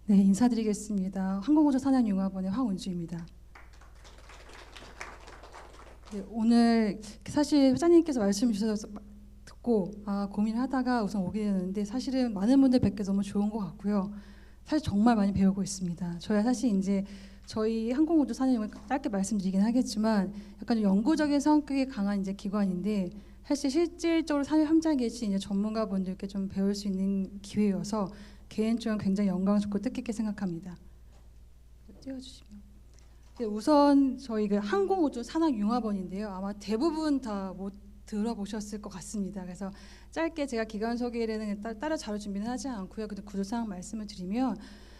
네, 인사드리겠습니다. 항공우주산업융합원의 황은주입니다. 네, 오늘 사실 회장님께서 말씀 주셔서 듣고 고민을 하다가 우선 오게 되는데 사실은 많은 분들 뵙게 너무 좋은 것 같고요. 사실 정말 많이 배우고 있습니다. 저야 사실 이제 저희 항공우주산업을 짧게 말씀드리긴 하겠지만 약간 연구적인 성격이 강한 이제 기관인데 사실 실질적으로 산업 현장에 계신 이제 전문가분들께 좀 배울 수 있는 기회여서 개인적으로 굉장히 영광스럽고 뜻깊게 생각합니다. 띄워주시면. 네, 우선 저희 그 항공우주산업융합원인데요. 아마 대부분 다 못 들어보셨을 것 같습니다. 그래서 짧게 제가 기관 소개를 따로 자료 준비는 하지 않고요. 근데 구조사항 말씀을 드리면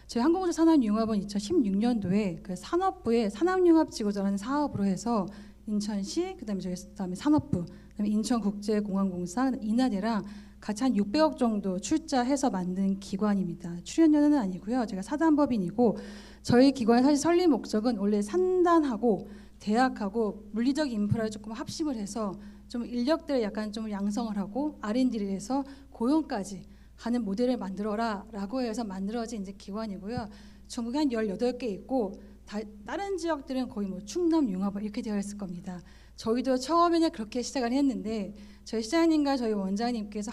저희 항공우주산업융합원 2016년도에 그 산업부의 산업융합지구조라는 사업으로 해서 인천시, 그다음에 산업부, 그다음에 인천국제공항공사, 인하대랑 같이 한 600억 정도 출자해서 만든 기관입니다. 출연료는 아니고요. 제가 사단법인이고 저희 기관의 사실 설립 목적은 원래 산단하고 대학하고 물리적 인프라를 조금 합심을 해서 좀 인력들을 약간 좀 양성을 하고 R&D를 해서 고용까지 하는 모델을 만들어라라고 해서 만들어진 이제 기관이고요. 전국에 한 18개 있고 다른 지역들은 거의 뭐 충남, 융합 이렇게 되어 있을 겁니다. 저희도 처음에는 그렇게 시작을 했는데 저희 시장님과 저희 원장님께서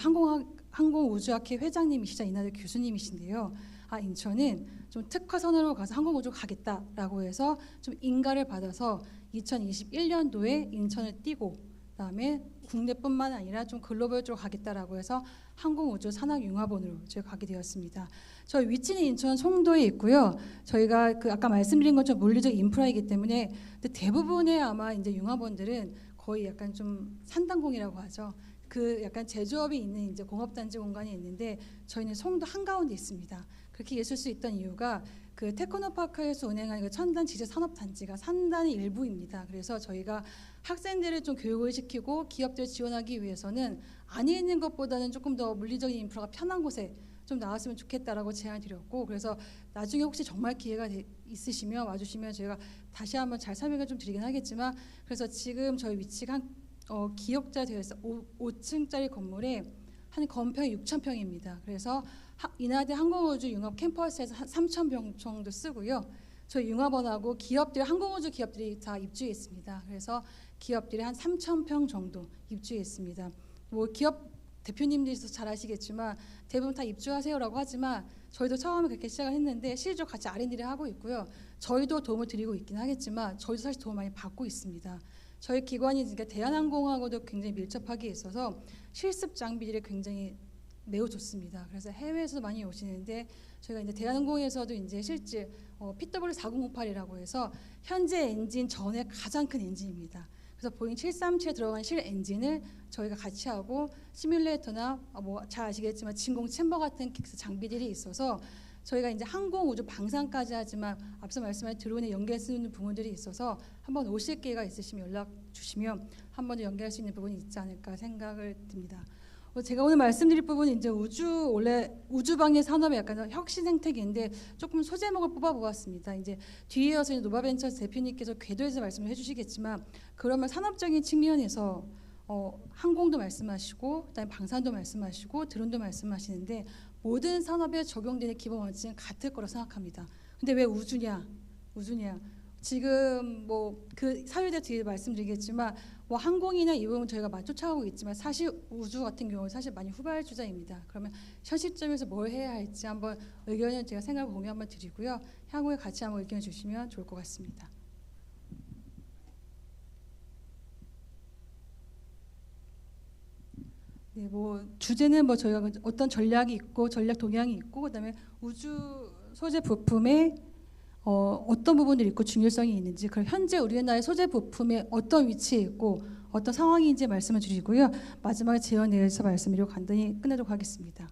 항공우주학회 회장님이시자 이나대 교수님이신데요. 인천은 좀 특화선으로 가서 항공우주 가겠다라고 해서 좀 인가를 받아서 2021년도에 인천을 띄고 그다음에 국내뿐만 아니라 좀 글로벌 쪽으로 가겠다라고 해서 항공우주산업융합원으로 저희가 가게 되었습니다. 저희 위치는 인천 송도에 있고요. 저희가 그 아까 말씀드린 것처럼 물리적 인프라이기 때문에 근데 대부분의 아마 이제 융합원들은 거의 약간 좀 산단공이라고 하죠. 그 약간 제조업이 있는 이제 공업단지 공간이 있는데 저희는 송도 한가운데 있습니다. 그렇게 있을 수 있던 이유가 그 테크노파크에서 운행하는 그 첨단 지질 산업단지가 산단의 일부입니다. 그래서 저희가 학생들을 좀 교육을 시키고 기업들 지원하기 위해서는 안에 있는 것보다는 조금 더 물리적인 인프라가 편한 곳에 좀 나왔으면 좋겠다라고 제안을 드렸고 그래서 나중에 혹시 정말 기회가 있으시면 와주시면 저희가 다시 한번 잘 설명을 좀 드리긴 하겠지만 그래서 지금 저희 위치가 기역자 되어 있어 5층짜리 건물에 한 건평이 6,000평입니다. 그래서 인하대 항공우주 융합 캠퍼스에서 한 3,000평 정도 쓰고요. 저희 융합원하고 기업들 항공우주 기업들이 다 입주해 있습니다. 그래서 기업들이 한 3,000평 정도 입주해 있습니다. 뭐 기업 대표님들이 잘 아시겠지만 대부분 다 입주하세요라고 하지만 저희도 처음에 그렇게 시작을 했는데 실제로 같이 R&D를 하고 있고요. 저희도 도움을 드리고 있긴 하겠지만 저희도 사실 도움 많이 받고 있습니다. 저희 기관이 그러니까 대한항공하고도 굉장히 밀접하게 있어서 실습 장비들이 굉장히 매우 좋습니다. 그래서 해외에서 많이 오시는데 저희가 이제 대한항공에서도 이제 실제 PW4008이라고 해서 현재 엔진 전에 가장 큰 엔진입니다. 그래서 보잉 737에 들어간 실 엔진을 저희가 같이 하고 시뮬레이터나 뭐 잘 아시겠지만 진공 챔버 같은 장비들이 있어서 저희가 이제 항공 우주 방산까지 하지만 앞서 말씀하신 드론에 연결할 수 있는 부분들이 있어서 한번 오실 기회가 있으시면 연락 주시면 한번 연결할 수 있는 부분이 있지 않을까 생각을 듭니다. 제가 오늘 말씀드릴 부분은 이제 원래 우주방위 산업의 약간 혁신 생태계인데 조금 소제목을 뽑아보았습니다. 이제 뒤에 이어서 노바벤처스 대표님께서 궤도에서 말씀을 해주시겠지만 그러면 산업적인 측면에서 항공도 말씀하시고 그다음에 방산도 말씀하시고 드론도 말씀하시는데 모든 산업에 적용되는 기본 원칙은 같을 거라 생각합니다. 근데 왜 우주냐? 지금 뭐 그 사유대 뒤에 말씀드리겠지만 뭐 항공이나 이 부분 저희가 많이 쫓아가고 있지만 사실 우주 같은 경우는 사실 많이 후발주자입니다. 그러면 현 시점에서 뭘 해야 할지 한번 의견을 제가 생각 공유 한번 드리고요. 향후에 같이 한번 의견을 주시면 좋을 것 같습니다. 네, 뭐 주제는 뭐 저희가 어떤 전략이 있고 전략 동향이 있고 그다음에 우주 소재 부품의 어떤 부분들이 있고 중요성이 있는지 그럼 현재 우리나라의 소재 부품에 어떤 위치에 있고 어떤 상황인지 말씀을 드리고요. 마지막에 재원에 대해서 말씀드리고 간단히 끝내도록 하겠습니다.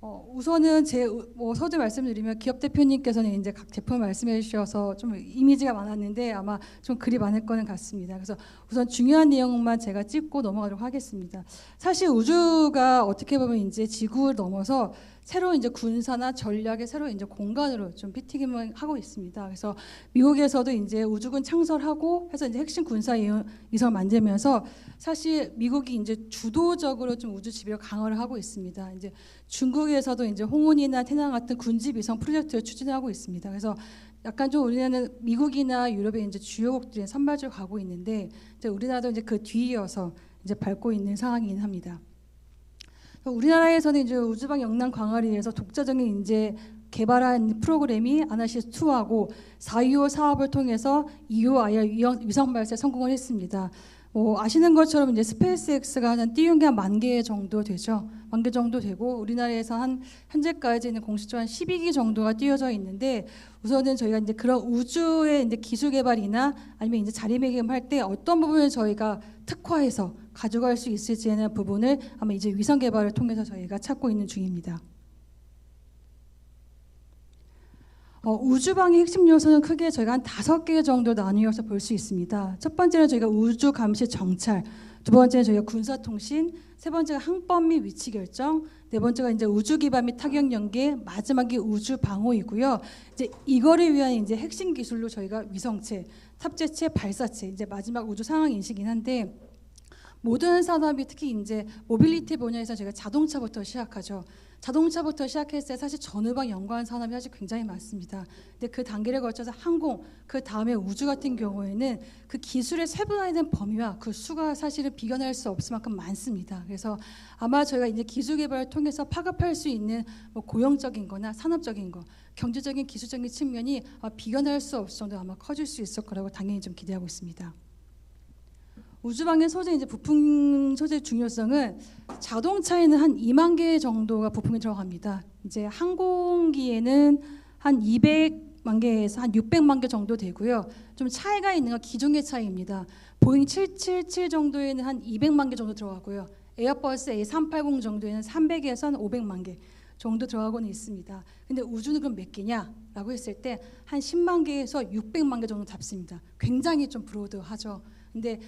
우선은 제 서두 말씀드리면 기업 대표님께서는 이제 각 제품 말씀해 주셔서 좀 이미지가 많았는데 아마 좀 글이 많을 거는 같습니다. 그래서 우선 중요한 내용만 제가 찍고 넘어가도록 하겠습니다. 사실 우주가 어떻게 보면 이제 지구를 넘어서 새로운 이제 군사나 전략의 새로운 이제 공간으로 좀 피팅을 하고 있습니다. 그래서 미국에서도 이제 우주군 창설하고 해서 이제 핵심 군사 위성을 만들면서 사실 미국이 이제 주도적으로 좀 우주 지배를 강화를 하고 있습니다. 이제 중국에서도 이제 홍운이나 태낭 같은 군지 위성 프로젝트를 추진하고 있습니다. 그래서 약간 좀 우리나라는 미국이나 유럽의 이제 주요국들이 선발적으로 가고 있는데 이제 우리나라도 이제 그 뒤이어서 이제 밟고 있는 상황이긴 합니다. 우리나라에서는 이제 우주방 역량 강화를 위해서 독자적인 이제 개발한 프로그램이 아나시스 2하고 425 사업을 통해서 EOIR 위성 발사에 성공을 했습니다. 아시는 것처럼 이제 스페이스X가 한 띄운 게 한 10,000개 정도 되죠. 10,000개 정도 되고 우리나라에서 한 현재까지는 공식적으로 한 12기 정도가 띄워져 있는데 우선은 저희가 이제 그런 우주의 이제 기술 개발이나 아니면 이제 자리매김할 때 어떤 부분을 저희가 특화해서 가져갈 수 있을지에 대한 부분을 아마 이제 위성 개발을 통해서 저희가 찾고 있는 중입니다. 우주방의 핵심 요소는 크게 저희가 한 5개 정도 나뉘어서 볼 수 있습니다. 첫 번째는 저희가 우주 감시 정찰, 두 번째는 저희가 군사통신, 세 번째가 항법 및 위치 결정, 네 번째가 이제 우주 기반 및 타격 연계, 마지막이 우주 방호이고요. 이제 이거를 위한 이제 핵심 기술로 저희가 위성체, 탑재체, 발사체, 이제 마지막 우주 상황 인식이긴 한데 모든 산업이 특히 이제 모빌리티 분야에서 저희가 자동차부터 시작하죠. 자동차부터 시작했을 때 사실 전후방 연관 산업이 사실 굉장히 많습니다. 근데 그 단계를 거쳐서 항공, 그 다음에 우주 같은 경우에는 그 기술의 세분화된 범위와 그 수가 사실은 비견할 수 없을 만큼 많습니다. 그래서 아마 저희가 이제 기술 개발을 통해서 파급할 수 있는 뭐 고용적인 거나 산업적인 거, 경제적인 기술적인 측면이 비견할 수 없을 정도로 아마 커질 수 있을 거라고 당연히 좀 기대하고 있습니다. 우주방의 소재 이제 부품 소재 중요성은 자동차에는 한 2만 개 정도가 부품이 들어갑니다. 이제 항공기에는 한 200만 개에서 한 600만 개 정도 되고요. 좀 차이가 있는 건 기종의 차이입니다. 보잉 777 정도에는 한 200만 개 정도 들어가고요. 에어버스 A380 정도에는 300에서 한 500만 개 정도 들어가고는 있습니다. 근데 우주는 그럼 몇 개냐라고 했을 때 한 10만 개에서 600만 개 정도 잡습니다. 굉장히 좀 브로드하죠. 근데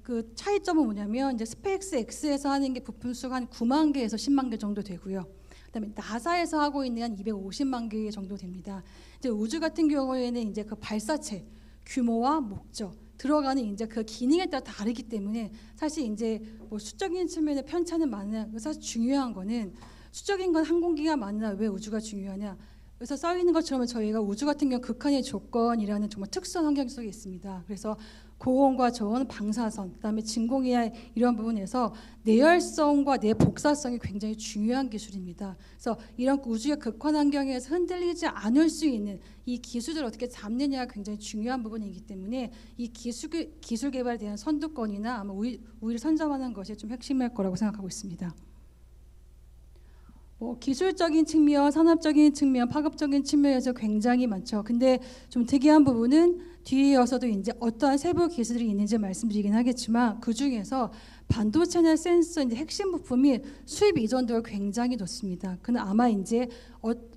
그 차이점은 뭐냐면 이제 스페이스 X에서 하는 게 부품 수가 한 9만 개에서 10만 개 정도 되고요. 그다음에 나사에서 하고 있는 한 250만 개 정도 됩니다. 이제 우주 같은 경우에는 이제 그 발사체 규모와 목적 들어가는 이제 그 기능에 따라 다르기 때문에 사실 이제 뭐 수적인 측면의 편차는 많으나 사실 중요한 거는 수적인 건 항공기가 많으나 왜 우주가 중요하냐? 그래서 써 있는 것처럼 저희가 우주 같은 경우 극한의 조건이라는 정말 특수한 환경 속에 있습니다. 그래서 고온과 저온, 방사선, 그다음에 진공이나 이런 부분에서 내열성과 내복사성이 굉장히 중요한 기술입니다. 그래서 이런 우주의 극한 환경에서 흔들리지 않을 수 있는 이 기술을 어떻게 잡느냐가 굉장히 중요한 부분이기 때문에 이 기술 개발에 대한 선두권이나 아마 우위를 선점하는 것이 좀 핵심일 거라고 생각하고 있습니다. 기술적인 측면, 산업적인 측면, 파급적인 측면에서 굉장히 많죠. 근데 좀 특이한 부분은 뒤에 이어서도 이제 어떠한 세부 기술들이 있는지 말씀드리긴 하겠지만 그 중에서 반도체나 센서 이제 핵심 부품이 수입 이전도가 굉장히 높습니다. 그는 아마 이제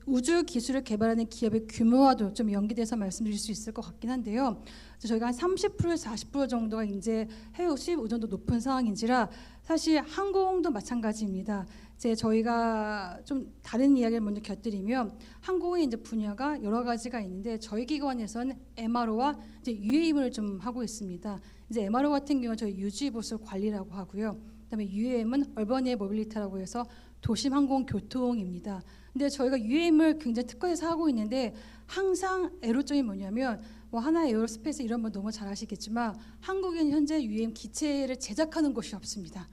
우주 기술을 개발하는 기업의 규모와도 좀 연계돼서 말씀드릴 수 있을 것 같긴 한데요. 저희가 한 30%에서 40% 정도가 이제 해외 수입 의존도 높은 상황인지라 사실 항공도 마찬가지입니다. 이제 저희가 좀 다른 이야기를 먼저 곁들이면 항공의 이제 분야가 여러 가지가 있는데 저희 기관에서는 MRO와 이제 UAM을 좀 하고 있습니다. 이제 MRO 같은 경우는 저희 유지 보수 관리라고 하고요. 그다음에 UAM은 얼번 에어 모빌리티라고 해서 도심 항공 교통입니다. 근데 저희가 UAM을 굉장히 특화해서 하고 있는데 항상 애로점이 뭐냐면 뭐 하나 에어로스페이스 이런 분 너무 잘 아시겠지만 한국에는 현재 UAM 기체를 제작하는 곳이 없습니다.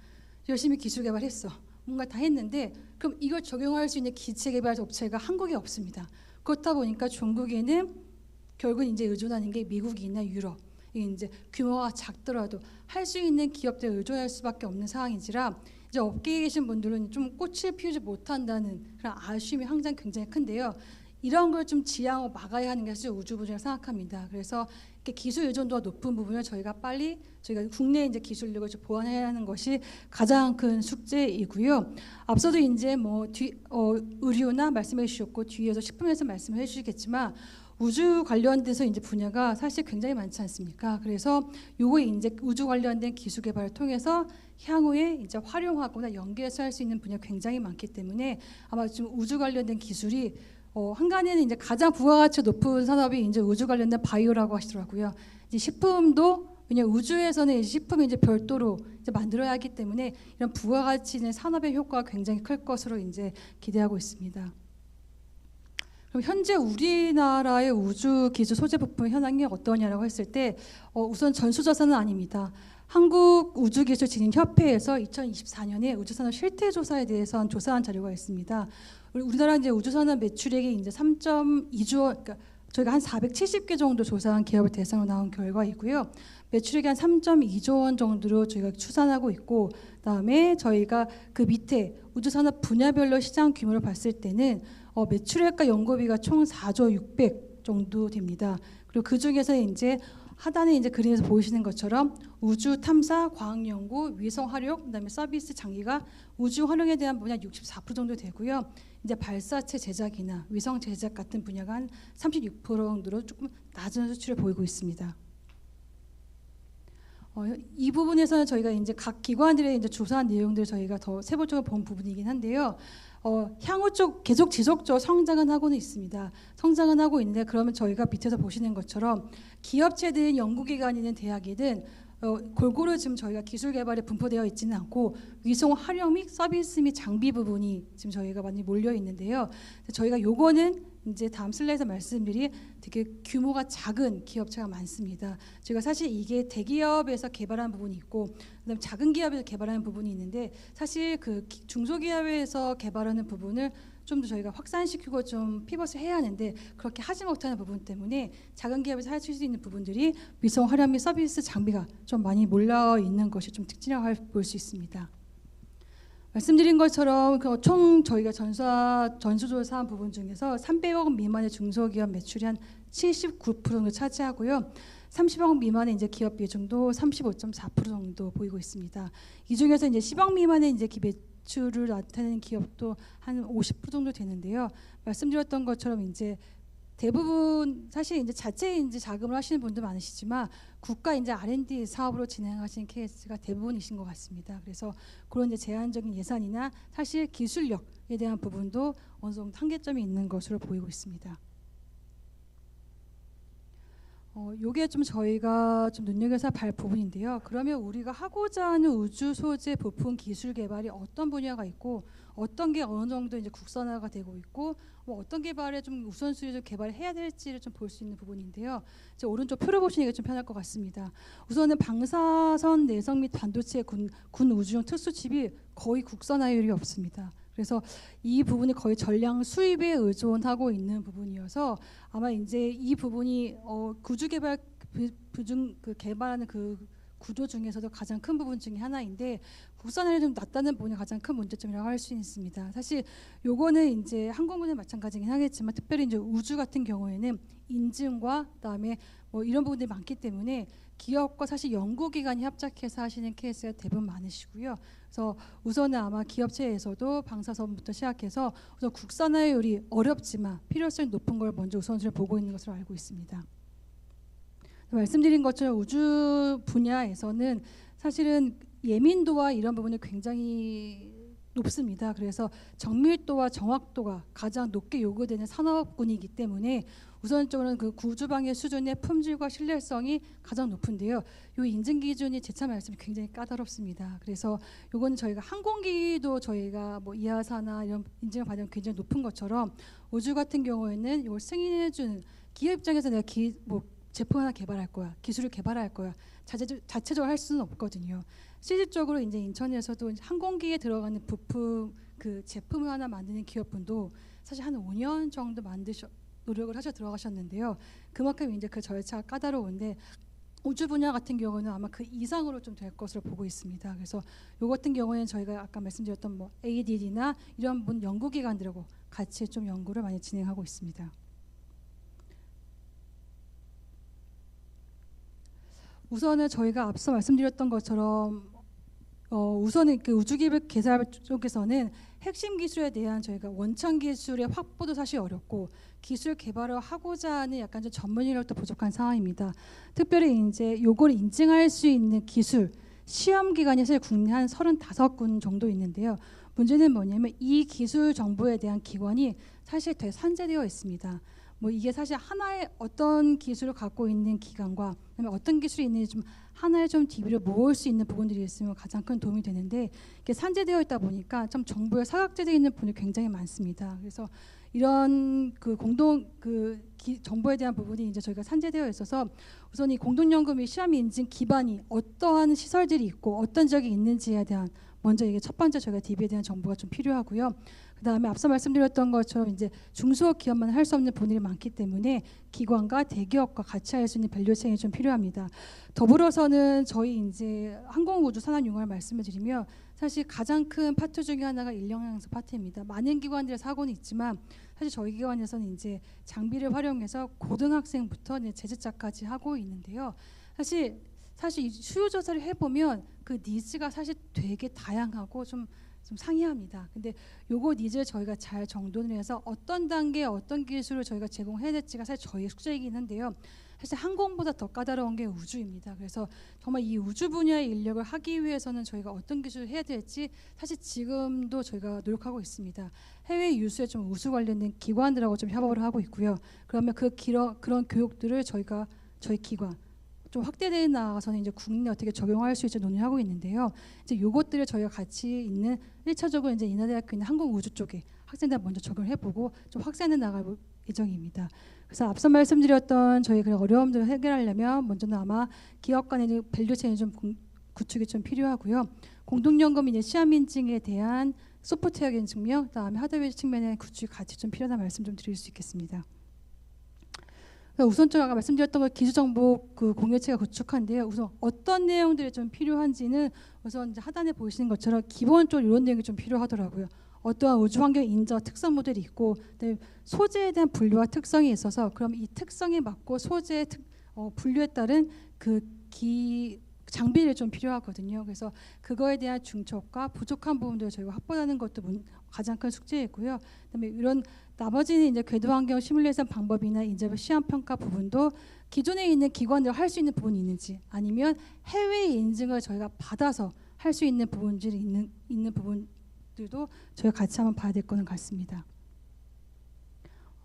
열심히 기술 개발했어. 뭔가 다 했는데 그럼 이걸 적용할 수 있는 기체 개발 업체가 한국에 없습니다. 그렇다 보니까 중국에는 결국 이제 의존하는 게 미국이나 유럽. 이게 이제 규모가 작더라도 할 수 있는 기업들에 의존할 수밖에 없는 상황인지라 이제 업계에 계신 분들은 좀 꽃을 피우지 못한다는 그런 아쉬움이 항상 굉장히 큰데요. 이런 걸 좀 지양하고 막아야 하는 게 사실 우주부라고 생각합니다. 그래서 이렇게 기술 의존도가 높은 부분을 저희가 빨리 저희가 국내 이제 기술력을 좀 보완해야 하는 것이 가장 큰 숙제이고요. 앞서도 이제 뭐 의료나 말씀해 주셨고 뒤에서 식품에서 말씀을 해주시겠지만 우주 관련돼서 이제 분야가 사실 굉장히 많지 않습니까? 그래서 요거 이제 우주 관련된 기술 개발을 통해서 향후에 이제 활용하거나 연계해서 할 수 있는 분야 굉장히 많기 때문에 아마 지금 우주 관련된 기술이 한간에는 이제 가장 부가가치 높은 산업이 이제 우주 관련된 바이오라고 하시더라고요. 이제 식품도 왜냐 우주에서는 식품이 이제 별도로 이제 만들어야 하기 때문에 이런 부가가치 있는 산업의 효과가 굉장히 클 것으로 이제 기대하고 있습니다. 그럼 현재 우리나라의 우주 기술 소재 부품 현황이 어떠냐라고 했을 때 우선 전수조사는 아닙니다. 한국우주기술진흥협회에서 2024년에 우주산업 실태조사에 대해서 조사한 자료가 있습니다. 우리나라 이제 우주산업 매출액이 이제 3.2조, 그러니까 저희가 한 470개 정도 조사한 기업을 대상으로 나온 결과이고요. 매출액이 한 3.2조 원 정도로 저희가 추산하고 있고, 그다음에 저희가 그 밑에 우주산업 분야별로 시장 규모를 봤을 때는 매출액과 연구비가 총 4조 600 정도 됩니다. 그리고 그 중에서 이제 하단에 이제 그림에서 보이시는 것처럼 우주 탐사, 과학 연구, 위성 활용, 그다음에 서비스 장비가 우주 활용에 대한 분야 64% 정도 되고요. 이제 발사체 제작이나 위성 제작 같은 분야가 한 36% 정도로 조금 낮은 수치를 보이고 있습니다. 이 부분에서는 저희가 이제 각 기관들의 이제 조사한 내용들을 저희가 더 세부적으로 본 부분이긴 한데요. 향후 쪽 계속 지속적으로 성장은 하고는 있습니다. 성장은 하고 있는데 그러면 저희가 밑에서 보시는 것처럼 기업체든 연구기관이든 대학이든 골고루 지금 저희가 기술 개발에 분포되어 있지는 않고 위성 활용 및 서비스 및 장비 부분이 지금 저희가 많이 몰려 있는데요. 저희가 요거는 이제 다음 슬라이드에서 말씀드릴 되게 규모가 작은 기업체가 많습니다. 저희가 사실 이게 대기업에서 개발한 부분이 있고 그다음에 작은 기업에서 개발하는 부분이 있는데 사실 그 중소기업에서 개발하는 부분을 좀 더 저희가 확산시키고 좀 피벗을 해야 하는데 그렇게 하지 못하는 부분 때문에 작은 기업에서 할 수 있는 부분들이 위성 활용 및 서비스 장비가 좀 많이 몰려 있는 것이 좀 특징이라고 볼 수 있습니다. 말씀드린 것처럼 총 저희가 전수조사한 부분 중에서 300억 원 미만의 중소기업 매출이 한 79%를 차지하고요. 30억 미만의 이제 기업 비중도 35.4% 정도 보이고 있습니다. 이 중에서 이제 10억 미만의 이제 매출을 나타내는 기업도 한 50% 정도 되는데요. 말씀드렸던 것처럼 이제 대부분 사실 이제 자체 이제 자금을 하시는 분도 많으시지만 국가 이제 R&D 사업으로 진행하시는 케이스가 대부분이신 것 같습니다. 그래서 그런 이제 제한적인 예산이나 사실 기술력에 대한 부분도 어느 정도 한계점이 있는 것으로 보이고 있습니다. 요게 좀 저희가 좀 눈여겨서 볼 부분인데요. 그러면 우리가 하고자 하는 우주 소재 부품 기술 개발이 어떤 분야가 있고 어떤 게 어느 정도 이제 국산화가 되고 있고 어떤 개발에 좀 우선순위를 개발해야 될지를 좀 볼 수 있는 부분인데요. 이제 오른쪽 표를 보시는 게 좀 편할 것 같습니다. 우선은 방사선 내성 및 반도체 군 우주용 특수칩이 거의 국산화율이 없습니다. 그래서 이 부분이 거의 전량 수입에 의존하고 있는 부분이어서 아마 이제 이 부분이 우주 개발 그 개발하는 그 구조 중에서도 가장 큰 부분 중에 하나인데 국산화율이 좀 낮다는 부분이 가장 큰 문제점이라고 할 수 있습니다. 사실 요거는 이제 항공부는 마찬가지긴 하겠지만 특별히 이제 우주 같은 경우에는 인증과 그다음에 이런 부분들이 많기 때문에 기업과 사실 연구기관이 합작해서 하시는 케이스가 대부분 많으시고요. 그래서 우선은 아마 기업체에서도 방사선부터 시작해서 우선 국산화율이 어렵지만 필요성이 높은 걸 먼저 우선순위를 보고 있는 것으로 알고 있습니다. 말씀드린 것처럼 우주 분야에서는 사실은 예민도와 이런 부분이 굉장히 높습니다. 그래서 정밀도와 정확도가 가장 높게 요구되는 산업군이기 때문에 우선적으로는 그 구주방해 수준의 품질과 신뢰성이 가장 높은데요. 이 인증 기준이 제차 말씀이 굉장히 까다롭습니다. 그래서 요건 저희가 항공기도 저희가 이하사나 이런 인증을 받으면 굉장히 높은 것처럼 우주 같은 경우에는 이걸 승인해주는 기업 입장에서 내가 제품 하나 개발할 거야, 기술을 개발할 거야, 자체적으로 할 수는 없거든요. 실질적으로 이제 인천에서도 항공기에 들어가는 부품 그 제품을 하나 만드는 기업분도 사실 한 5년 정도 노력을 하셔 들어가셨는데요. 그만큼 이제 그 절차가 까다로운데 우주 분야 같은 경우는 아마 그 이상으로 좀 될 것으로 보고 있습니다. 그래서 요 같은 경우에는 저희가 아까 말씀드렸던 ADD나 이런 연구기관들하고 같이 좀 연구를 많이 진행하고 있습니다. 우선은 저희가 앞서 말씀드렸던 것처럼 우선은 그 우주기술 개발 쪽에서는 핵심 기술에 대한 저희가 원천 기술의 확보도 사실 어렵고 기술 개발을 하고자 하는 약간 좀 전문 인력도 부족한 상황입니다. 특별히 이제 요걸 인증할 수 있는 기술 시험 기관이 사실 국내 한 35군 정도 있는데요. 문제는 뭐냐면 이 기술 정보에 대한 기관이 사실 되게 산재되어 있습니다. 뭐 이게 사실 하나의 어떤 기술을 갖고 있는 기관과 그다음에 어떤 기술이 있는지 좀 하나의 좀 DB를 모을 수 있는 부분들이 있으면 가장 큰 도움이 되는데 이게 산재되어 있다 보니까 좀 정보에 사각지대에 있는 부분이 굉장히 많습니다. 그래서 이런 그 공동 정보에 대한 부분이 이제 저희가 산재되어 있어서 우선 이 공동연구및 시험 인증 기반이 어떠한 시설들이 있고 어떤 지역이 있는지에 대한 먼저 이게 첫 번째 저희가 DB에 대한 정보가 좀 필요하고요. 그다음에 앞서 말씀드렸던 것처럼 이제 중소기업 기업만 할 수 없는 부분이 많기 때문에 기관과 대기업과 같이 할 수 있는 밸류체인이 좀 필요합니다. 더불어서는 저희 이제 항공우주산업융합을 말씀을 드리면 사실 가장 큰 파트 중에 하나가 인력양성 파트입니다. 많은 기관들에서 하고는 있지만 사실 저희 기관에서는 이제 장비를 활용해서 고등학생부터 이제 재직자까지 하고 있는데요. 사실 이 수요 조사를 해보면 그 니즈가 사실 되게 다양하고 좀 상이합니다. 근데 요거 니즈를 저희가 잘 정돈을 해서 어떤 단계에 어떤 기술을 저희가 제공해야 될지가 사실 저희의 숙제이긴 한데요. 사실 항공보다 더 까다로운 게 우주입니다. 그래서 정말 이 우주 분야의 인력을 하기 위해서는 저희가 어떤 기술을 해야 될지 사실 지금도 저희가 노력하고 있습니다. 해외 유수에 좀 우수 관련된 기관들하고 좀 협업을 하고 있고요. 그러면 그런 교육들을 저희가 저희 기관 좀 확대되어 나가서는 이제 국내에 어떻게 적용할 수 있을지 논의하고 있는데요. 이제 요것들을 저희가 같이 있는 1차적으로 이제 인하대학교 있는 항공우주 쪽에 학생들 먼저 적용을 해보고 좀 확산해 나갈 예정입니다. 그래서 앞서 말씀드렸던 저희 그 어려움들을 해결하려면 먼저는 아마 기업 간의 밸류체인이 좀 구축이 좀 필요하고요. 공동연금 이제 시험 인증에 대한 소프트웨어적인 측면, 그다음에 하드웨어 측면의 구축이 같이 좀 필요하다 말씀 좀 드릴 수 있겠습니다. 우선적으로 아까 말씀드렸던 것 기술정보 그 공유체가 구축한데요. 우선 어떤 내용들이 좀 필요한지는 우선 이제 하단에 보시는 것처럼 기본적으로 이런 내용이 좀 필요하더라고요. 어떠한 우주환경 인저 특성 모델이 있고 소재에 대한 분류와 특성이 있어서 그럼 이 특성에 맞고 소재의 분류에 따른 장비를 좀 필요하거든요. 그래서 그거에 대한 중첩과 부족한 부분들을 저희가 확보하는 것도 가장 큰 숙제이고요. 그다음에 이런 나머지는 이제 궤도 환경 시뮬레이션 방법이나 이제 시험 평가 부분도 기존에 있는 기관들 할 수 있는 부분이 있는지 아니면 해외 인증을 저희가 받아서 할 수 있는 부분들이 있는 부분들도 저희가 같이 한번 봐야 될 거는 같습니다.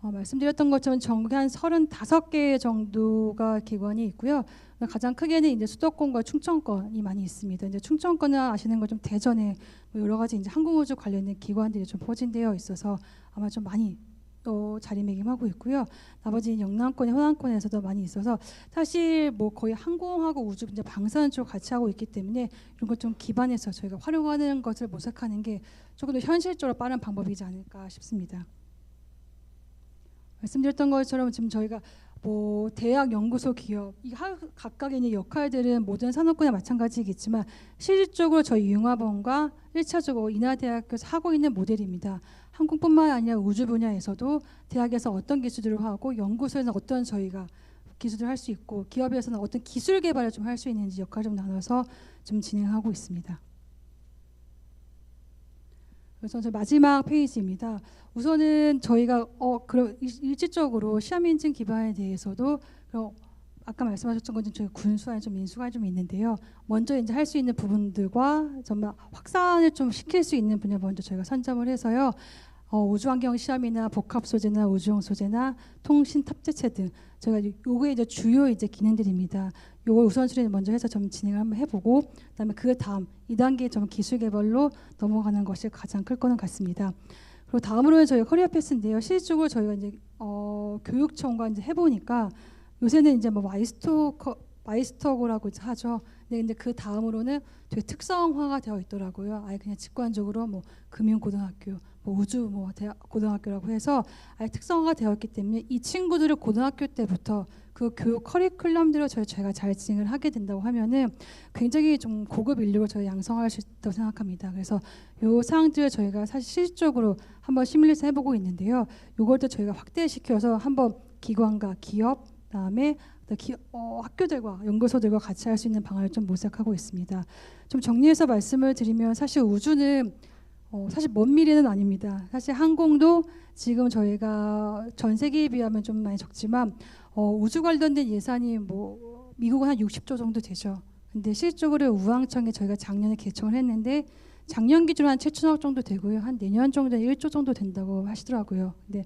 말씀드렸던 것처럼 전국에 한 35개 정도가 기관이 있고요. 가장 크게는 이제 수도권과 충청권이 많이 있습니다. 이제 충청권은 아시는 것좀 대전에 여러 가지 이제 항공우주 관련된 기관들이 좀 포진되어 있어서 아마 좀 많이 자리매김하고 있고요. 나머지 영남권, 호남권에서도 많이 있어서 사실 뭐 거의 항공하고 우주 이제 방사능 쪽 같이 하고 있기 때문에 이런 것 좀 기반해서 저희가 활용하는 것을 모색하는 게 조금 더 현실적으로 빠른 방법이지 않을까 싶습니다. 말씀드렸던 것처럼 지금 저희가 뭐 대학, 연구소, 기업 이 각각의 있는 역할들은 모든 산업군에 마찬가지겠지만 실질적으로 저희 융합원과 1차적으로 인하대학교에서 하고 있는 모델입니다. 항공뿐만 아니라 우주 분야에서도 대학에서 어떤 기술들을 하고 연구소에는 어떤 저희가 기술을 할 수 있고 기업에서는 어떤 기술 개발을 좀 할 수 있는지 역할을 좀 나눠서 좀 진행하고 있습니다. 그래서 저 마지막 페이지입니다. 우선은 저희가 그럼 일지적으로 시험 인증 기반에 대해서도 아까 말씀하셨던 것처럼 저희 군수와 좀 인수가 좀 있는데요. 먼저 이제 할 수 있는 부분들과 정말 확산을 좀 시킬 수 있는 분야 먼저 저희가 선점을 해서요. 우주환경 시험이나 복합 소재나 우주용 소재나 통신 탑재체 등 저희가 요게 이제 주요 이제 기능들입니다. 요걸 우선순위 먼저 해서 좀 진행을 한번 해보고 그다음에 그 다음 2단계 좀 기술 개발로 넘어가는 것이 가장 클 거는 같습니다. 그리고 다음으로는 저희 커리어 패스인데요. 실질적으로 저희가 이제 교육청과 이제 해보니까 요새는 이제 뭐 마이스터고라고 하죠. 근데 그 다음으로는 되게 특성화가 되어 있더라고요. 아예 그냥 직관적으로 뭐 금융고등학교, 뭐 우주 뭐 대학 고등학교라고 해서 아예 특성화가 되어 있기 때문에 이 친구들을 고등학교 때부터 그 교육 커리큘럼대로 저희가 잘 진행을 하게 된다고 하면은 굉장히 좀 고급 인력을 저희 양성할 수 있다고 생각합니다. 그래서 요 사항들을 저희가 사실 실질적으로 한번 시뮬레이션 해보고 있는데요. 요걸 또 저희가 확대시켜서 한번 기관과 기업 그다음에 학교들과 연구소들과 같이 할 수 있는 방안을 좀 모색하고 있습니다. 좀 정리해서 말씀을 드리면 사실 우주는 사실 먼 미래는 아닙니다. 사실 항공도 지금 저희가 전 세계에 비하면 좀 많이 적지만 우주 관련된 예산이 뭐 미국은 한 60조 정도 되죠. 근데 실적으로 우항청에 저희가 작년에 개청을 했는데 작년 기준으로 한 7천억 정도 되고요. 한 내년 정도에 1조 정도 된다고 하시더라고요. 근데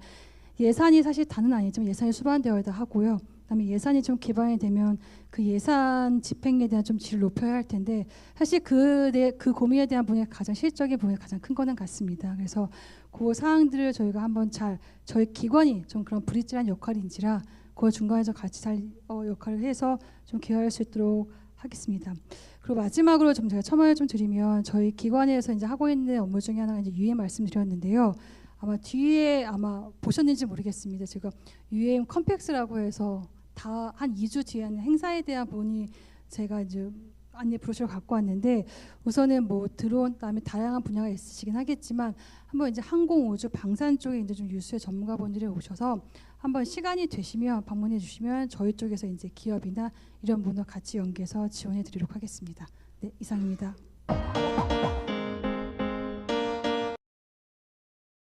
예산이 사실 다는 아니지만 예산이 수반되어야 하고요. 그다음에 예산이 좀 기반이 되면 그 예산 집행에 대한 좀 질을 높여야 할 텐데 사실 그 고민에 대한 분야가 가장 실적인 분야가 가장 큰 거는 같습니다. 그래서 그 사항들을 저희가 한번 잘 저희 기관이 좀 그런 브릿지란 역할인지라 그 중간에서 같이 잘 역할을 해서 좀 기여할 수 있도록 하겠습니다. 그리고 마지막으로 좀 제가 첨언을 좀 드리면 저희 기관에서 이제 하고 있는 업무 중에 하나가 이제 UAM 말씀드렸는데요. 아마 뒤에 아마 보셨는지 모르겠습니다. 제가 UAM 컴팩스라고 해서 다 한 2주 뒤에 하는 행사에 대한 부분이 제가 이제 안내 브로셔를 갖고 왔는데 우선은 뭐 드론 그다음에 다양한 분야가 있으시긴 하겠지만 한번 이제 항공 우주 방산 쪽에 이제 좀 유수의 전문가분들이 오셔서 한번 시간이 되시면 방문해 주시면 저희 쪽에서 이제 기업이나 이런 분과 같이 연계해서 지원해 드리도록 하겠습니다. 네, 이상입니다.